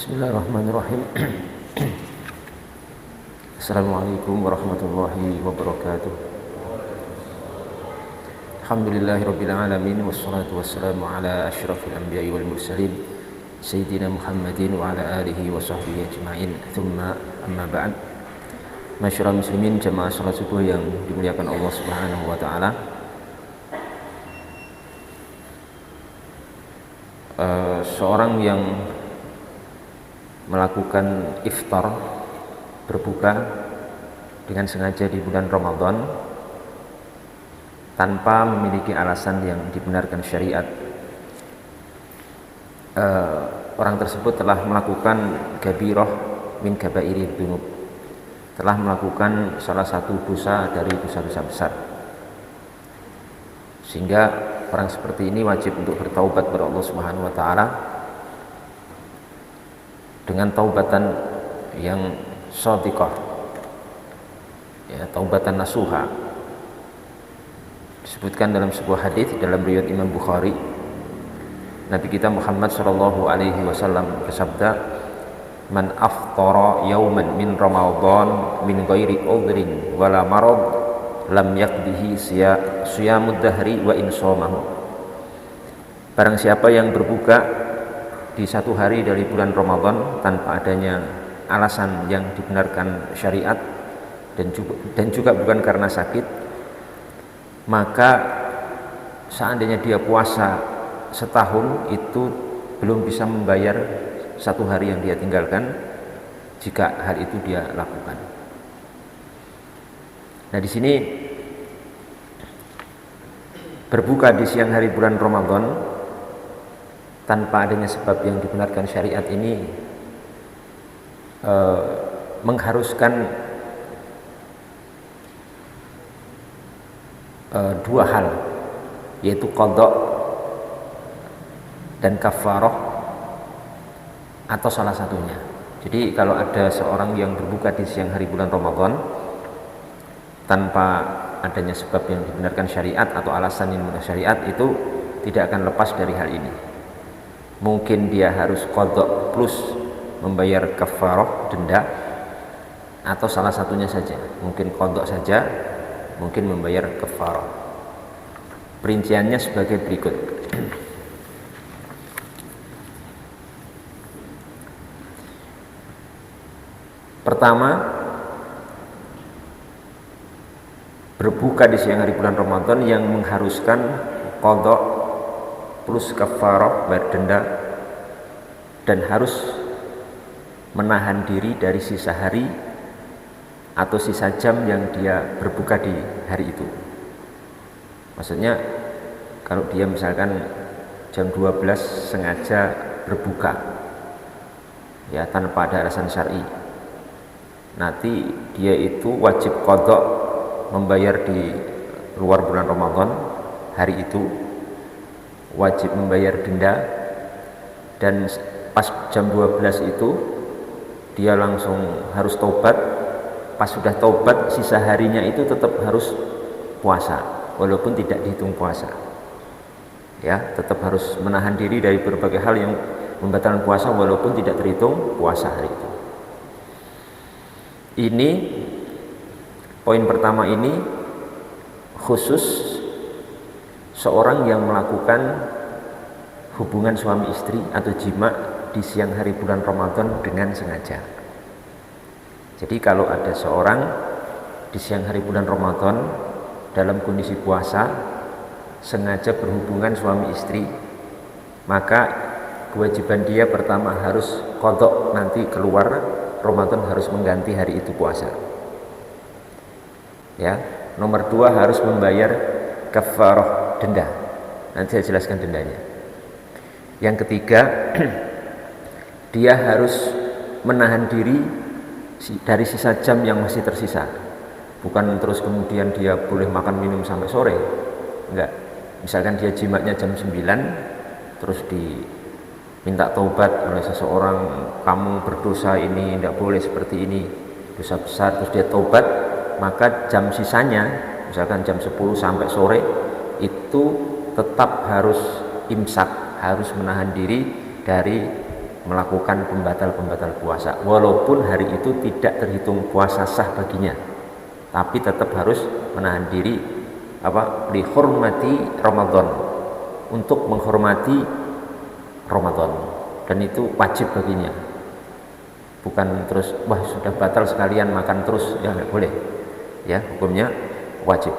Bismillahirrahmanirrahim. Assalamualaikum warahmatullahi wabarakatuh. Alhamdulillahirabbil alamin wassalatu wassalamu ala asyrafil anbiya'i wal mursalin sayyidina Muhammadin wa ala alihi wa sahbihi ajma'in. Tsumma amma ba'd. Masyarul muslimin jamaah salat subuh yang dimuliakan Allah Subhanahu wa taala. Seorang yang melakukan iftar, berbuka dengan sengaja di bulan Ramadan tanpa memiliki alasan yang dibenarkan syariat, orang tersebut telah melakukan kabirah min kabairid dzunub, telah melakukan salah satu dosa dari dosa-dosa besar, sehingga orang seperti ini wajib untuk bertaubat kepada Allah Subhanahu wa taala dengan taubatan yang shadiqah, ya, taubatan nasuha. Disebutkan dalam sebuah hadis dalam riwayat Imam Bukhari, Nabi kita Muhammad sallallahu alaihi wasallam bersabda, "Man aftara yauman min Ramadan min ghairi udhrin wala marad lam yaqdihi siyamud dahri wa in shamahu." Barang siapa yang berbuka di satu hari dari bulan Ramadan tanpa adanya alasan yang dibenarkan syariat dan juga bukan karena sakit, maka seandainya dia puasa setahun itu belum bisa membayar satu hari yang dia tinggalkan jika hal itu dia lakukan. Nah, di sini berbuka di siang hari bulan Ramadan tanpa adanya sebab yang dibenarkan syariat ini mengharuskan dua hal, yaitu qadha dan kafarah atau salah satunya. Jadi kalau ada seorang yang berbuka di siang hari bulan Ramadan tanpa adanya sebab yang dibenarkan syariat atau alasan yang dibenarkan syariat, itu tidak akan lepas dari hal ini. Mungkin dia harus qadha plus membayar kafarah, denda, atau salah satunya saja, mungkin qadha saja, mungkin membayar kafarah. Perinciannya sebagai berikut. Pertama, berbuka di siang hari bulan Ramadan yang mengharuskan qadha plus kafarah, bayar denda, dan harus menahan diri dari sisa hari atau sisa jam yang dia berbuka di hari itu. Maksudnya kalau dia misalkan jam 12 sengaja berbuka, ya, tanpa ada alasan syar'i, nanti dia itu wajib qadha membayar di luar bulan Ramadan hari itu, wajib membayar denda, dan pas jam 12 itu dia langsung harus taubat. Pas sudah taubat, sisa harinya itu tetap harus puasa walaupun tidak dihitung puasa, ya, tetap harus menahan diri dari berbagai hal yang membatalkan puasa walaupun tidak terhitung puasa hari itu. Ini poin pertama, ini khusus seorang yang melakukan hubungan suami istri atau jima di siang hari bulan Ramadan dengan sengaja. Jadi kalau ada seorang di siang hari bulan Ramadan dalam kondisi puasa sengaja berhubungan suami istri, maka kewajiban dia pertama harus qadha, nanti keluar Ramadan harus mengganti hari itu puasa. Ya, nomor 2 harus membayar kafarah, denda. Nanti saya jelaskan dendanya. Yang ketiga, dia harus menahan diri dari sisa jam yang masih tersisa. Bukan terus kemudian dia boleh makan minum sampai sore. Enggak. Misalkan dia jimatnya jam 9, terus diminta taubat oleh seseorang, kamu berdosa ini, tidak boleh seperti ini, dosa besar, terus dia taubat, maka jam sisanya, misalkan jam 10 sampai sore, itu tetap harus imsak, harus menahan diri dari melakukan pembatal-pembatal puasa, walaupun hari itu tidak terhitung puasa sah baginya, tapi tetap harus menahan diri li hurmati Ramadan, untuk menghormati Ramadan, dan itu wajib baginya. Bukan terus wah sudah batal sekalian makan terus, ya nggak boleh, ya hukumnya wajib.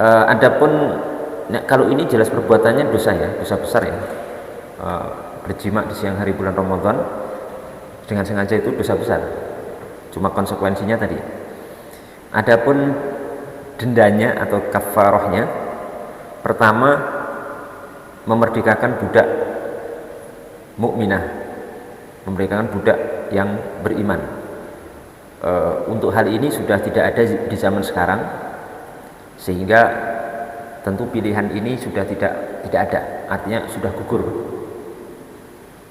Adapun kalau ini jelas perbuatannya dosa ya, dosa besar ya. Berjima di siang hari bulan Ramadan dengan sengaja itu dosa besar. Cuma konsekuensinya tadi. Adapun dendanya atau kafarahnya, pertama memerdekakan budak mukminah, memerdekakan budak yang beriman. Untuk hal ini sudah tidak ada di zaman sekarang, sehingga tentu pilihan ini sudah tidak ada, artinya sudah gugur.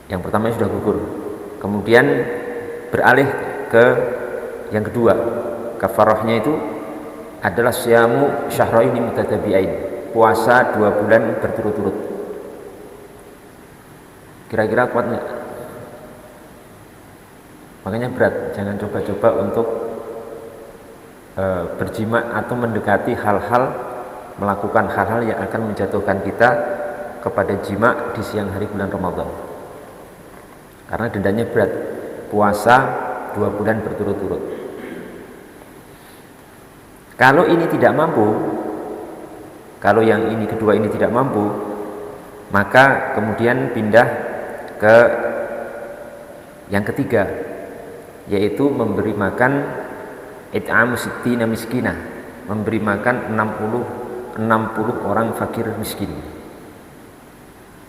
Yang pertama sudah gugur, kemudian beralih ke yang kedua. Kafarahnya itu adalah syamu syahraini mutatabi'ain, puasa 2 bulan berturut-turut. Kira-kira kuat nggak? Makanya berat, jangan coba-coba untuk berjima atau mendekati hal-hal, melakukan hal-hal yang akan menjatuhkan kita kepada jima di siang hari bulan Ramadan, karena dendanya berat. Puasa 2 bulan berturut-turut. Kalau ini tidak mampu, kalau yang ini kedua ini tidak mampu, maka kemudian pindah ke yang ketiga, yaitu memberi makan it'am sittina miskinah, memberi makan 60 orang fakir miskin.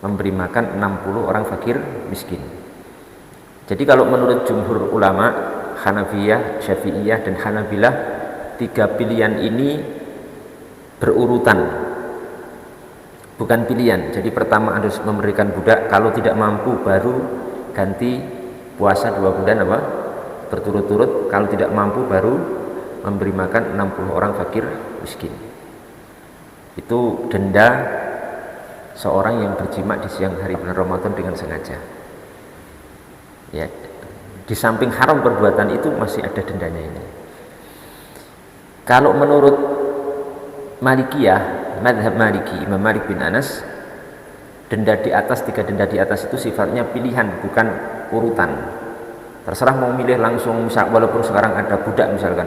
Memberi makan 60 orang fakir miskin. Jadi kalau menurut jumhur ulama Hanafiyah, Syafi'iyah dan Hanabilah, 3 pilihan ini berurutan, bukan pilihan. Jadi pertama harus memberikan budak, kalau tidak mampu baru ganti puasa 2 bulan berturut-turut, kalau tidak mampu baru memberi makan 60 orang fakir miskin. Itu denda seorang yang berjima di siang hari bulan Ramadan dengan sengaja. Ya, di samping haram perbuatan itu masih ada dendanya ini. Kalau menurut Malikiyah, mazhab Maliki, Imam Malik bin Anas, denda di atas, 3 denda di atas itu sifatnya pilihan, bukan urutan. Terserah mau milih langsung, misal walaupun sekarang ada budak misalkan,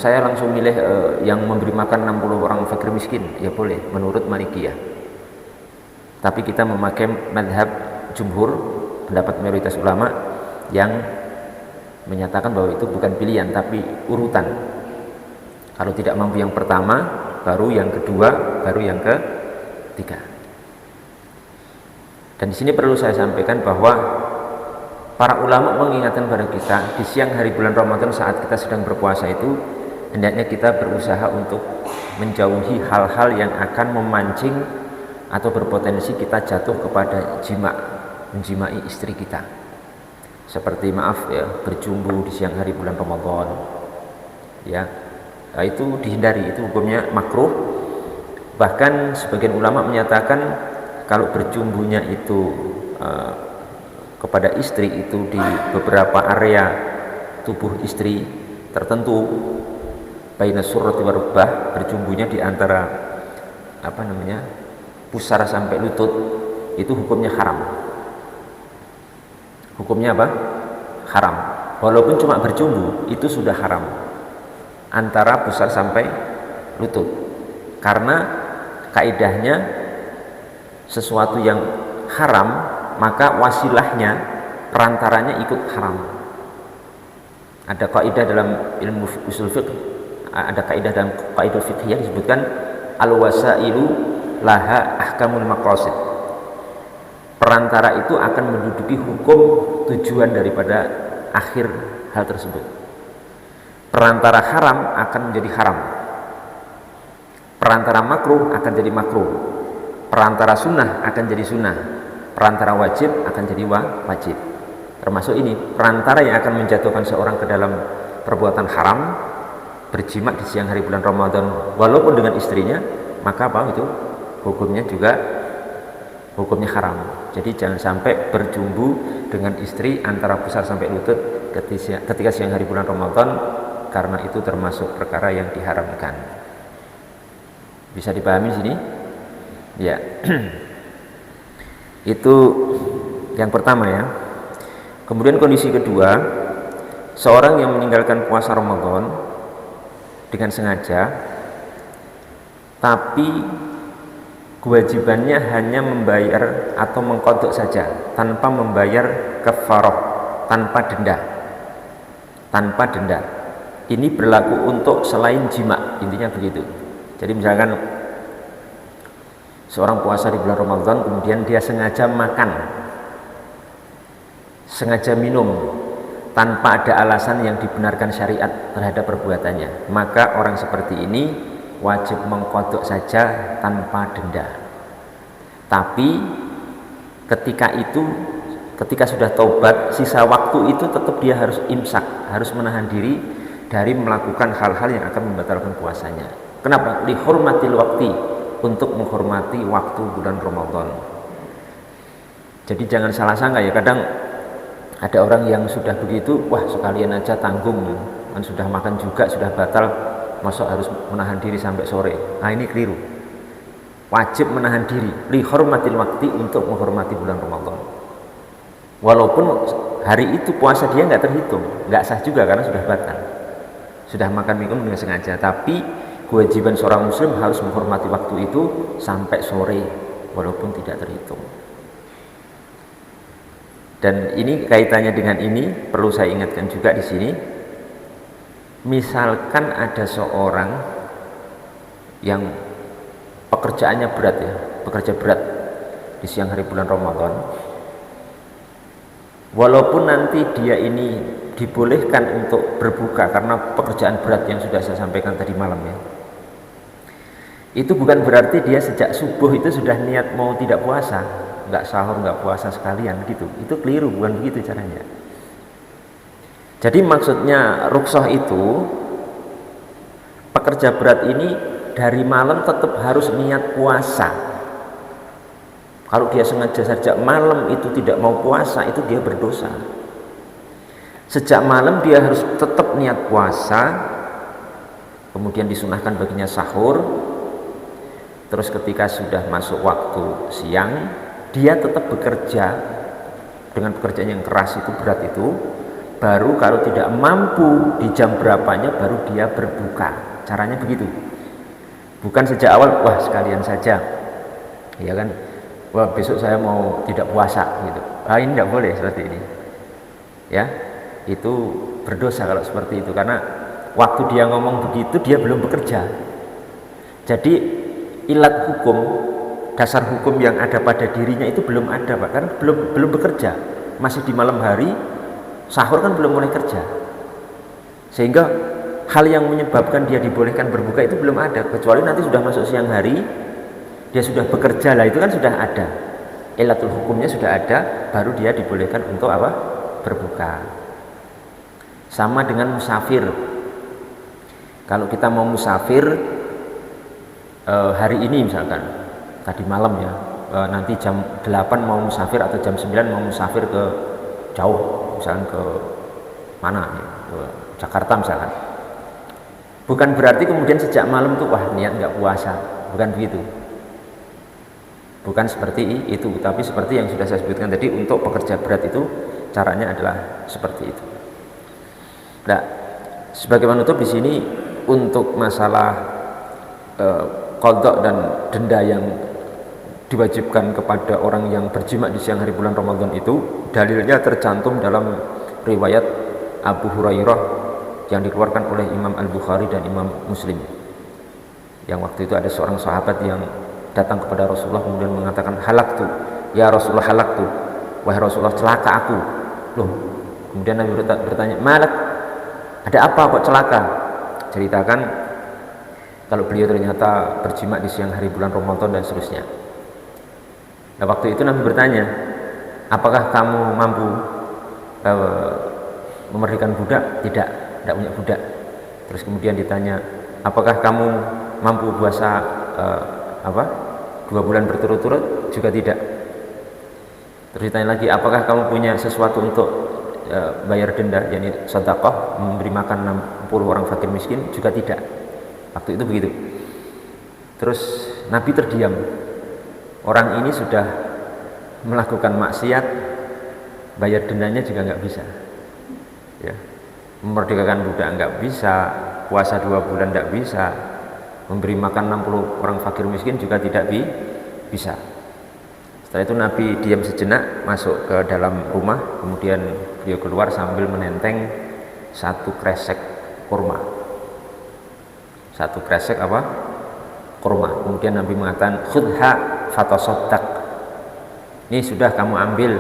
saya langsung milih yang memberi makan 60 orang fakir miskin, ya boleh menurut Malikiyah. Tapi kita memakai mazhab jumhur, pendapat mayoritas ulama, yang menyatakan bahwa itu bukan pilihan tapi urutan. Kalau tidak mampu yang pertama, baru yang kedua, baru yang ketiga. Dan di sini perlu saya sampaikan bahwa para ulama mengingatkan pada kita di siang hari bulan Ramadan saat kita sedang berpuasa itu, hendaknya kita berusaha untuk menjauhi hal-hal yang akan memancing atau berpotensi kita jatuh kepada menjimai istri kita. Seperti berjumbu di siang hari bulan Ramadan. Ya. Nah, itu dihindari, itu hukumnya makruh. Bahkan sebagian ulama menyatakan kalau berjumbunya itu kepada istri itu di beberapa area tubuh istri tertentu, baina surrati wa rubbah, berjumbunya di antara pusar sampai lutut, itu hukumnya haram. Hukumnya apa? Haram. Walaupun cuma berjumbu, itu sudah haram. Antara pusar sampai lutut, karena kaidahnya sesuatu yang haram maka wasilahnya, perantaranya ikut haram. Ada kaidah dalam ilmu usul fiqh, ada kaidah dalam kaidah fiqhiyah disebutkan al-wasailu laha ahkamul maqasid. Perantara itu akan menduduki hukum tujuan daripada akhir hal tersebut. Perantara haram akan menjadi haram, perantara makruh akan jadi makruh, perantara sunnah akan jadi sunnah, perantara wajib akan jadi wajib. Termasuk ini perantara yang akan menjatuhkan seorang ke dalam perbuatan haram, berjima di siang hari bulan Ramadan walaupun dengan istrinya, maka itu hukumnya juga hukumnya haram. Jadi jangan sampai berjumbu dengan istri antara pusar sampai lutut ketika siang hari bulan Ramadan, karena itu termasuk perkara yang diharamkan. Bisa dipahami sini? Ya. Itu yang pertama ya. Kemudian kondisi kedua, seorang yang meninggalkan puasa Ramadan dengan sengaja, tapi kewajibannya hanya membayar atau mengqadha saja tanpa membayar kafarah, tanpa denda. Tanpa denda. Ini berlaku untuk selain jima, intinya begitu. Jadi misalkan seorang puasa di bulan Ramadan, kemudian dia sengaja makan, sengaja minum tanpa ada alasan yang dibenarkan syariat terhadap perbuatannya, maka orang seperti ini wajib mengqadha saja tanpa denda. Tapi ketika sudah taubat, sisa waktu itu tetap dia harus imsak, harus menahan diri dari melakukan hal-hal yang akan membatalkan puasanya. Kenapa? Lihurmatil waqti, untuk menghormati waktu bulan Ramadan. Jadi jangan salah sangka ya, kadang ada orang yang sudah begitu, wah sekalian aja tanggung, kan sudah makan juga, sudah batal, masa harus menahan diri sampai sore. Nah ini keliru. Wajib menahan diri lihormatil waktu, untuk menghormati bulan Ramadan. Walaupun hari itu puasa dia nggak terhitung, nggak sah juga karena sudah batal, sudah makan minum dengan sengaja. Tapi kewajiban seorang muslim harus menghormati waktu itu sampai sore, walaupun tidak terhitung. Dan ini kaitannya dengan ini, perlu saya ingatkan juga di sini. Misalkan ada seorang yang pekerjaannya berat ya, bekerja berat di siang hari bulan Ramadan, walaupun nanti dia ini dibolehkan untuk berbuka karena pekerjaan berat yang sudah saya sampaikan tadi malam ya, itu bukan berarti dia sejak subuh itu sudah niat mau tidak puasa, nggak sahur, nggak puasa sekalian gitu. Itu keliru, bukan begitu caranya. Jadi maksudnya rukhsah itu, pekerja berat ini dari malam tetap harus niat puasa. Kalau dia sengaja sejak malam itu tidak mau puasa, itu dia berdosa. Sejak malam dia harus tetap niat puasa, kemudian disunahkan baginya sahur. Terus ketika sudah masuk waktu siang, dia tetap bekerja dengan pekerjaan yang keras itu, berat itu. Baru kalau tidak mampu di jam berapanya baru dia berbuka. Caranya begitu. Bukan sejak awal, wah sekalian saja, ya kan, wah besok saya mau tidak puasa gitu. Ah ini tidak boleh seperti ini. Ya, itu berdosa kalau seperti itu, karena waktu dia ngomong begitu dia belum bekerja. Jadi ilat hukum, dasar hukum yang ada pada dirinya itu belum ada Pak, karena belum bekerja, masih di malam hari, sahur kan belum mulai kerja, sehingga hal yang menyebabkan dia dibolehkan berbuka itu belum ada, kecuali nanti sudah masuk siang hari, dia sudah bekerja, lah itu kan sudah ada, ilatul hukumnya sudah ada, baru dia dibolehkan untuk apa? Berbuka. Sama dengan musafir. Kalau kita mau musafir hari ini misalkan, tadi malam ya, nanti jam 8 mau musafir atau jam 9 mau musafir ke jauh, misalkan ke mana ya, ke Jakarta misalkan. Bukan berarti kemudian sejak malam tuh wah niat nggak puasa, bukan begitu. Bukan seperti itu, tapi seperti yang sudah saya sebutkan tadi, untuk pekerja berat itu caranya adalah seperti itu. Nah, sebagai penutup di sini untuk masalah qadha dan denda yang diwajibkan kepada orang yang berjima di siang hari bulan Ramadan itu, dalilnya tercantum dalam riwayat Abu Hurairah yang dikeluarkan oleh Imam Al-Bukhari dan Imam Muslim. Yang waktu itu ada seorang sahabat yang datang kepada Rasulullah kemudian mengatakan, halaktu, ya Rasulullah halaktu, wahai Rasulullah celaka aku. Loh, kemudian Nabi bertanya, malak, ada apa kok celaka? Ceritakan kalau beliau ternyata berjima di siang hari bulan Ramadan dan seterusnya. Nah waktu itu Nabi bertanya, apakah kamu mampu memerdekakan budak? Tidak punya budak. Terus kemudian ditanya, apakah kamu mampu puasa 2 bulan berturut-turut? Juga tidak. Terus ditanya lagi, apakah kamu punya sesuatu untuk bayar denda, yakni sedekah, memberi makan 60 orang fakir miskin? Juga tidak. Waktu itu begitu. Terus Nabi terdiam. Orang ini sudah melakukan maksiat, bayar dendanya juga nggak bisa. Ya. Memerdekakan budak nggak bisa, puasa 2 bulan nggak bisa, memberi makan 60 orang fakir miskin juga tidak bisa. Setelah itu Nabi diam sejenak, masuk ke dalam rumah, kemudian beliau keluar sambil menenteng 1 kresek kurma. 1 kresek apa? Kurma. Kemudian Nabi mengatakan, khudha fatasaddaq. Ini sudah kamu ambil,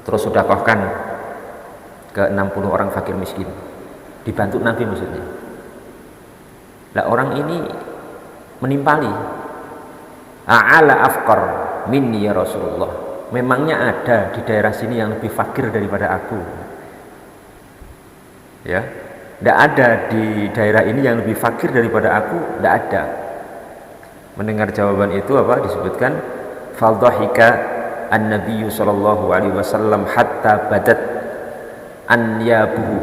terus sedekahkan ke 60 orang fakir miskin. Dibantu Nabi maksudnya. Lah orang ini menimpali, a'ala afqar minni ya Rasulullah. Memangnya ada di daerah sini yang lebih fakir daripada aku? Ya, tidak ada di daerah ini yang lebih fakir daripada aku, tidak ada. Mendengar jawaban itu apa disebutkan? Faldhahika an-nabiyyu sallallahu alaihi wasallam hatta badat an yabuhu.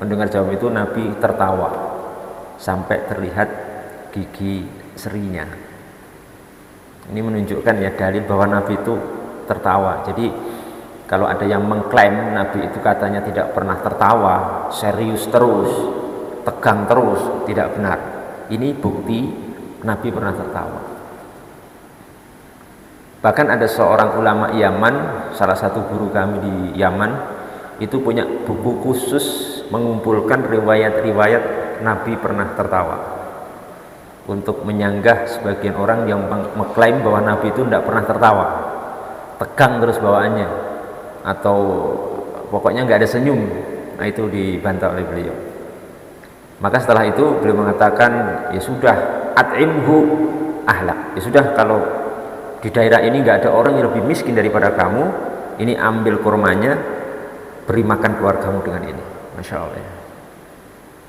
Mendengar jawaban itu Nabi tertawa sampai terlihat gigi serinya. Ini menunjukkan ya dalil bahwa Nabi itu tertawa. Jadi kalau ada yang mengklaim Nabi itu katanya tidak pernah tertawa, serius terus, tegang terus, tidak benar. Ini bukti Nabi pernah tertawa. Bahkan ada seorang ulama Yaman, salah satu guru kami di Yaman, itu punya buku khusus mengumpulkan riwayat-riwayat Nabi pernah tertawa, untuk menyanggah sebagian orang yang mengklaim bahwa Nabi itu tidak pernah tertawa, tegang terus bawaannya, atau pokoknya nggak ada senyum. Nah, itu dibantah oleh beliau. Maka setelah itu beliau mengatakan, ya sudah, at'imhu ahlak. Ya sudah, kalau di daerah ini nggak ada orang yang lebih miskin daripada kamu, ini ambil kurmanya, beri makan keluargamu dengan ini. Masya Allah ya.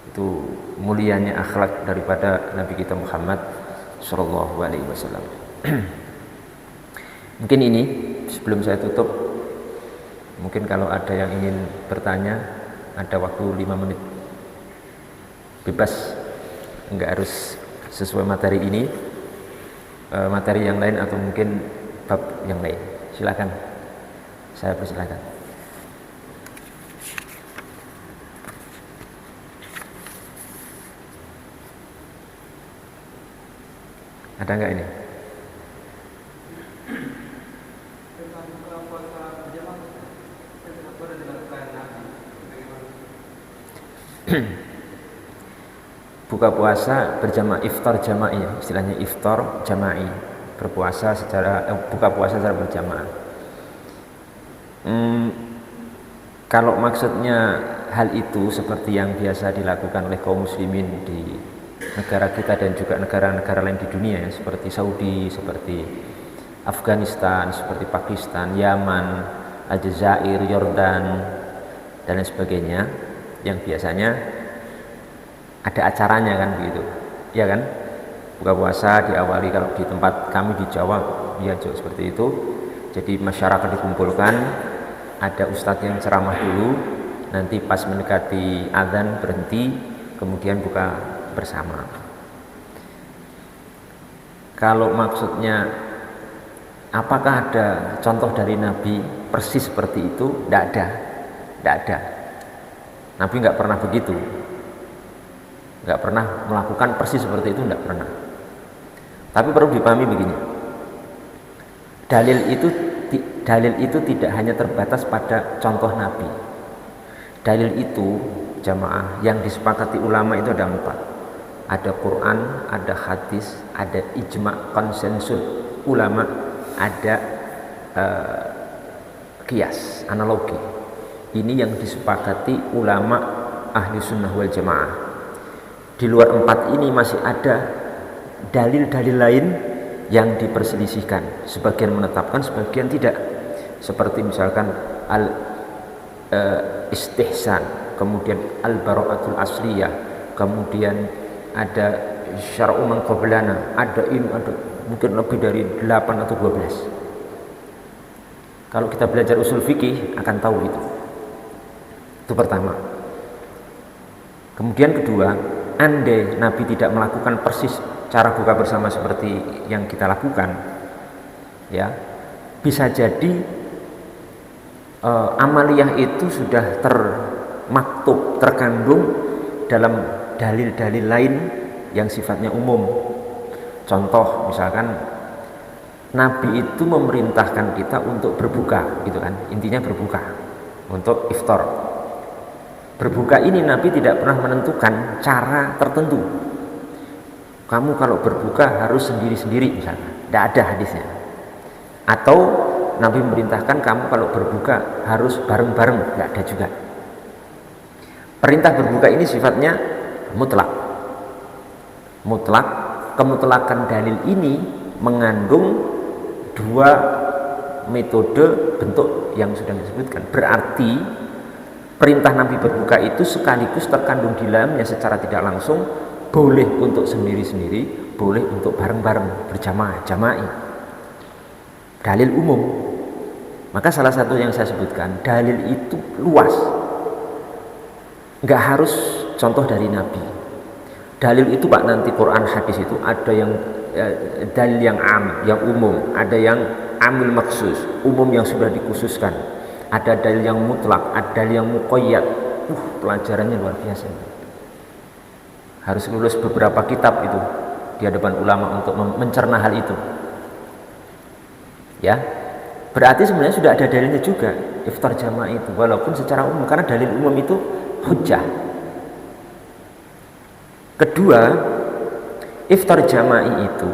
Itu mulianya akhlak daripada Nabi kita Muhammad Sallallahu Alaihi Wasallam. Mungkin ini sebelum saya tutup, mungkin kalau ada yang ingin bertanya, ada waktu 5 menit, bebas, enggak harus sesuai materi ini, materi yang lain atau mungkin bab yang lain. Silakan, saya persilakan. Ada enggak ini? Buka puasa berjamaah, iftar jama'i, istilahnya iftar jama'i, berpuasa secara buka puasa secara berjamaah. Kalau maksudnya hal itu seperti yang biasa dilakukan oleh kaum muslimin di negara kita dan juga negara-negara lain di dunia ya, seperti Saudi, seperti Afghanistan, seperti Pakistan, Yaman, Aljazair, Yordan dan lain sebagainya, yang biasanya ada acaranya kan begitu, ya kan? Buka puasa diawali, kalau di tempat kami di Jawa ya juga seperti itu. Jadi masyarakat dikumpulkan, ada ustadz yang ceramah dulu, nanti pas mendekati azan berhenti, kemudian buka bersama. Kalau maksudnya apakah ada contoh dari Nabi persis seperti itu? Tidak ada. Nabi nggak pernah begitu, nggak pernah melakukan persis seperti itu, nggak pernah. Tapi perlu dipahami begini, dalil itu tidak hanya terbatas pada contoh Nabi. Dalil itu jamaah yang disepakati ulama itu ada 4. Ada Quran, ada hadis, ada ijma' konsensus ulama, ada qiyas, analogi. Ini yang disepakati ulama ahli sunnah wal jamaah. Di luar 4 ini masih ada dalil-dalil lain yang diperselisihkan. Sebagian menetapkan, sebagian tidak. Seperti misalkan istihsan, kemudian al-bara'atul asliyah, kemudian ada syara'u man qablana, ada mungkin lebih dari 8 atau 12. Kalau kita belajar usul fikih akan tahu itu. Itu pertama. Kemudian kedua, andai Nabi tidak melakukan persis cara buka bersama seperti yang kita lakukan, ya, bisa jadi amaliyah itu sudah termaktub, terkandung dalam dalil-dalil lain yang sifatnya umum. Contoh misalkan Nabi itu memerintahkan kita untuk berbuka, gitu kan, intinya berbuka untuk iftar. Berbuka ini Nabi tidak pernah menentukan cara tertentu. Kamu kalau berbuka harus sendiri-sendiri misalnya, tidak ada hadisnya. Atau Nabi memerintahkan kamu kalau berbuka harus bareng-bareng, tidak ada juga. Perintah berbuka ini sifatnya mutlak. Mutlak, kemutlakan dalil ini mengandung dua metode bentuk yang sudah disebutkan. Berarti perintah Nabi berbuka itu sekaligus terkandung di dalamnya secara tidak langsung boleh untuk sendiri-sendiri, boleh untuk bareng-bareng, berjamaah, jama'i. Dalil umum. Maka salah satu yang saya sebutkan, dalil itu luas. Nggak harus contoh dari Nabi. Dalil itu Pak, nanti Quran hadis itu ada yang dalil yang am, yang umum, ada yang amil maksus, umum yang sudah dikhususkan, ada dalil yang mutlak, ada dalil yang muqayyad. Pelajarannya luar biasa. Harus lulus beberapa kitab itu di hadapan ulama untuk mencerna hal itu. Ya, berarti sebenarnya sudah ada dalilnya juga iftar jamaah itu, walaupun secara umum, karena dalil umum itu hujjah. Kedua, iftar jama'i itu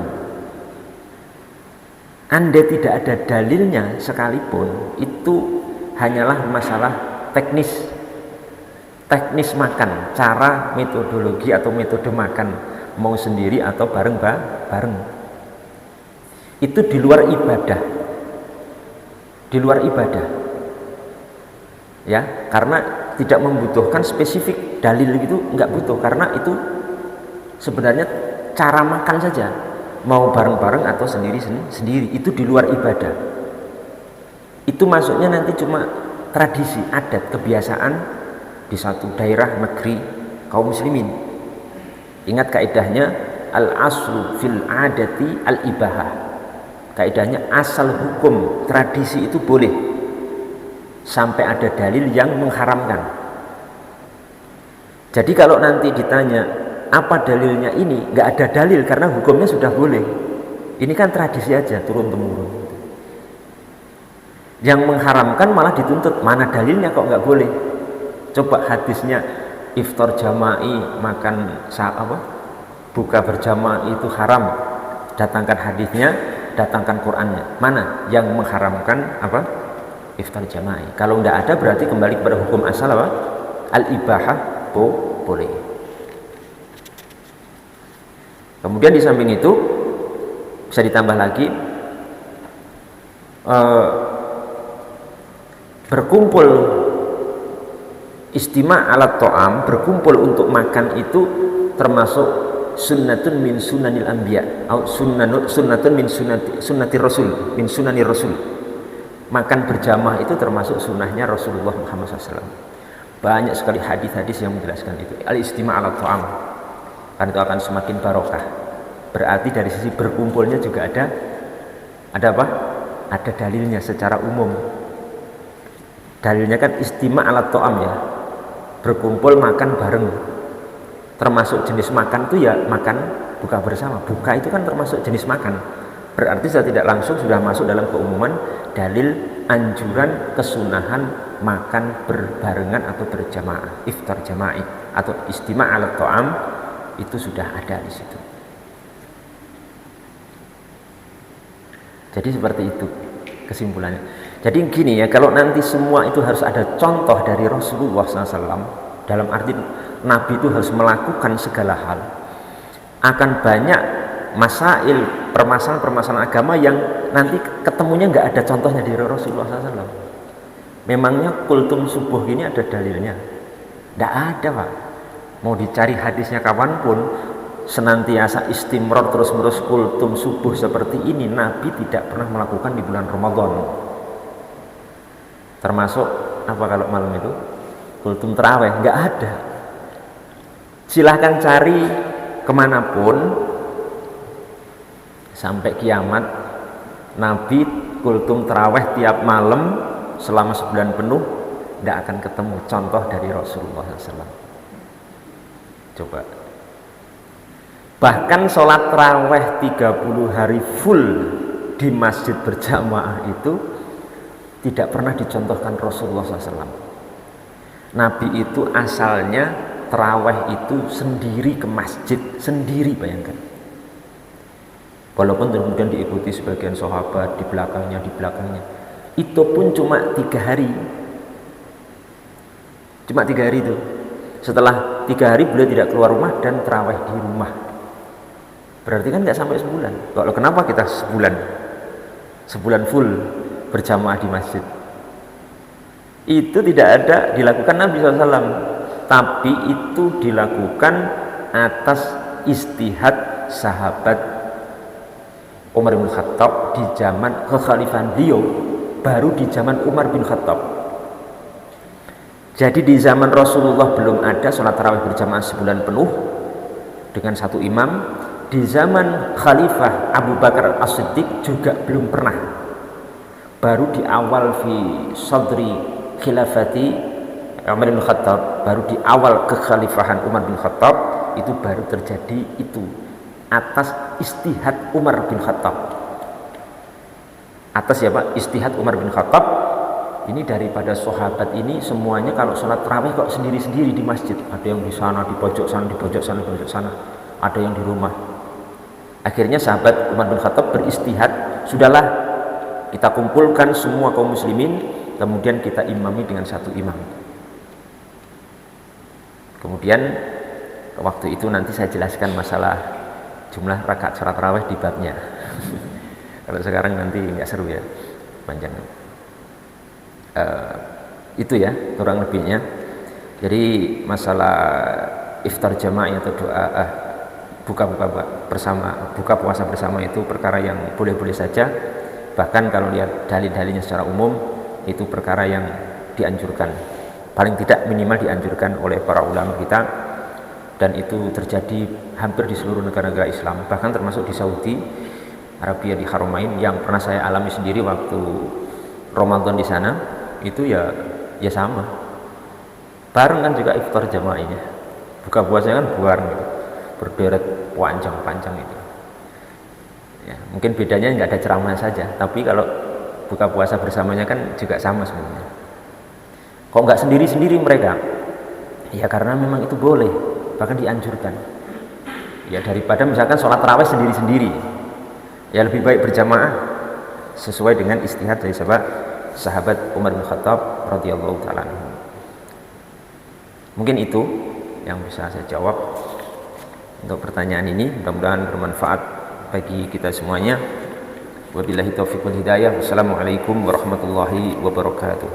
andai tidak ada dalilnya sekalipun, itu hanyalah masalah teknis makan, cara, metodologi atau metode makan, mau sendiri atau bareng. Itu di luar ibadah, ya, karena tidak membutuhkan spesifik dalil gitu, nggak butuh, karena itu sebenarnya cara makan saja, mau bareng-bareng atau sendiri, itu di luar ibadah. Itu masuknya nanti cuma tradisi, adat, kebiasaan di satu daerah, negeri, kaum muslimin. Ingat kaidahnya, al-aslu fil adati al-ibahah. Kaidahnya asal hukum tradisi itu boleh sampai ada dalil yang mengharamkan. Jadi kalau nanti ditanya apa dalilnya ini, nggak ada dalil karena hukumnya sudah boleh. Ini kan tradisi aja, turun temurun. Yang mengharamkan malah dituntut, mana dalilnya kok nggak boleh? Coba hadisnya iftar jama'i, makan buka berjamaah itu haram. Datangkan hadisnya, datangkan Qur'annya. Mana yang mengharamkan iftar jama'i? Kalau nggak ada berarti kembali kepada hukum asal al-ibahah, boleh. Kemudian di samping itu bisa ditambah lagi berkumpul istima' alat to'am, berkumpul untuk makan itu termasuk sunnatun min sunanil anbiya atau sunnatun min sunnati rasul, min sunani rasul. Makan berjamaah itu termasuk sunnahnya Rasulullah Muhammad SAW. Banyak sekali hadis-hadis yang menjelaskan itu. Al-istima' alat to'am, kan itu akan semakin barokah. Berarti dari sisi berkumpulnya juga ada ada dalilnya secara umum. Dalilnya kan istima' alat to'am, ya, berkumpul makan bareng. Termasuk jenis makan itu ya makan buka bersama. Buka itu kan termasuk jenis makan. Berarti secara tidak langsung sudah masuk dalam keumuman dalil anjuran kesunahan makan berbarengan atau berjamaah, iftar jama'i atau istima' alat to'am, itu sudah ada di situ. Jadi seperti itu kesimpulannya. Jadi gini ya, kalau nanti semua itu harus ada contoh dari Rasulullah SAW, dalam arti Nabi itu harus melakukan segala hal, akan banyak masail, permasalahan agama yang nanti ketemunya nggak ada contohnya dari Rasulullah SAW. Memangnya kultum subuh ini ada dalilnya? Nggak ada, Pak. Mau dicari hadisnya kapanpun, senantiasa istimror terus-menerus kultum subuh seperti ini Nabi tidak pernah melakukan di bulan Ramadan. Termasuk apa kalau malam itu? Kultum terawih, nggak ada. Silahkan cari kemanapun sampai kiamat, Nabi kultum terawih tiap malam selama sebulan penuh, nggak akan ketemu contoh dari Rasulullah SAW. Coba. Bahkan sholat terawih 30 hari full di masjid berjamaah itu tidak pernah dicontohkan Rasulullah SAW. Nabi itu asalnya terawih itu sendiri ke masjid, sendiri, bayangkan. Walaupun kemudian diikuti sebagian sahabat di belakangnya, itu pun cuma 3 hari. Cuma 3 hari itu. Setelah 3 hari beliau tidak keluar rumah dan terawih di rumah. Berarti kan nggak sampai sebulan. Kalau kenapa kita sebulan full berjamaah di masjid? Itu tidak ada dilakukan Nabi SAW, tapi itu dilakukan atas istihad sahabat Umar bin Khattab di zaman kekhalifahan beliau, baru di zaman Umar bin Khattab. Jadi di zaman Rasulullah belum ada sholat tarawih berjamaah sebulan penuh dengan satu imam. Di zaman Khalifah Abu Bakar As-Siddiq juga belum pernah. Baru di awal fi sadri khilafati Umar bin Khattab, baru di awal kekhalifahan Umar bin Khattab itu baru terjadi itu atas istihad Umar bin Khattab. Atas siapa? Istihad Umar bin Khattab. Ini daripada sahabat ini semuanya kalau sholat tarawih kok sendiri-sendiri di masjid. Ada yang di sana, di pojok sana, di pojok sana, di pojok sana. Ada yang di rumah. Akhirnya sahabat Umar bin Khattab beristihad, sudahlah kita kumpulkan semua kaum muslimin, kemudian kita imami dengan satu imam. Kemudian waktu itu nanti saya jelaskan masalah jumlah rakaat sholat tarawih di babnya. Kalau sekarang nanti nggak seru ya, panjang. Itu ya kurang lebihnya. Jadi masalah iftar jamaah atau doa buka puasa bersama itu perkara yang boleh-boleh saja. Bahkan kalau lihat dalil-dalilnya secara umum itu perkara yang dianjurkan, paling tidak minimal dianjurkan oleh para ulama kita, dan itu terjadi hampir di seluruh negara-negara Islam, bahkan termasuk di Saudi Arabia, di Haramain, yang pernah saya alami sendiri waktu Ramadan di sana. Itu ya sama, bareng kan juga iftar jamaahnya, buka puasanya kan bareng gitu, berderet panjang itu ya. Mungkin bedanya nggak ada ceramah saja, tapi kalau buka puasa bersamanya kan juga sama sebenarnya. Kok nggak sendiri-sendiri mereka? Ya karena memang itu boleh, bahkan dianjurkan ya, daripada misalkan sholat tarawih sendiri-sendiri. Ya lebih baik berjamaah sesuai dengan istihad dari sahabat Umar bin Khattab radhiyallahu ta'ala. Mungkin itu yang bisa saya jawab untuk pertanyaan ini, mudah-mudahan bermanfaat bagi kita semuanya. Wabillahi taufiq wal hidayah. Wassalamualaikum warahmatullahi wabarakatuh.